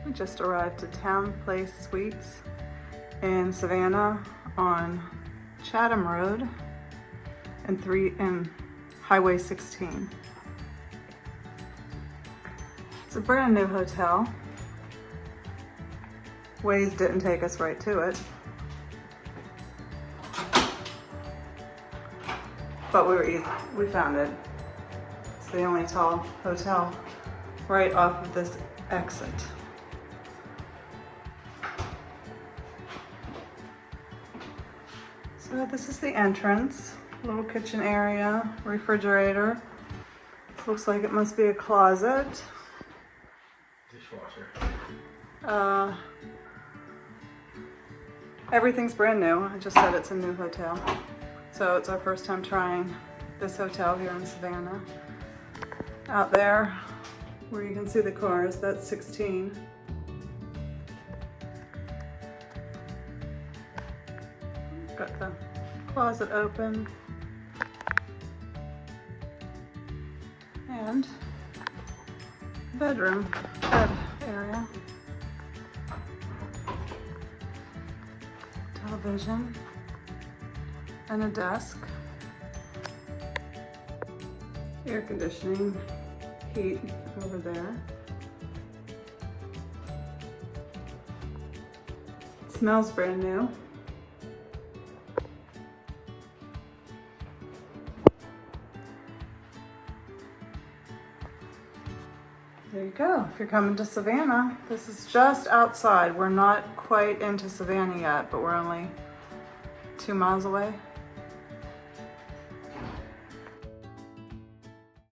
We just arrived at TownePlace Suites in Savannah on Chatham Road and Highway 16. It's a brand new hotel. Waze didn't take us right to it, but we found it. It's the only tall hotel right off of this exit. So this is the entrance, little kitchen area, refrigerator. Looks like it must be a closet. Dishwasher. Everything's brand new. I just said it's a new hotel. So it's our first time trying this hotel here in Savannah. Out there, where you can see the cars, that's 16. Got the closet open. And bedroom, bed area. Television and a desk. Air conditioning, heat over there. It smells brand new. There you go. If you're coming to Savannah, this is just outside. We're not quite into Savannah yet, but we're only 2 miles away.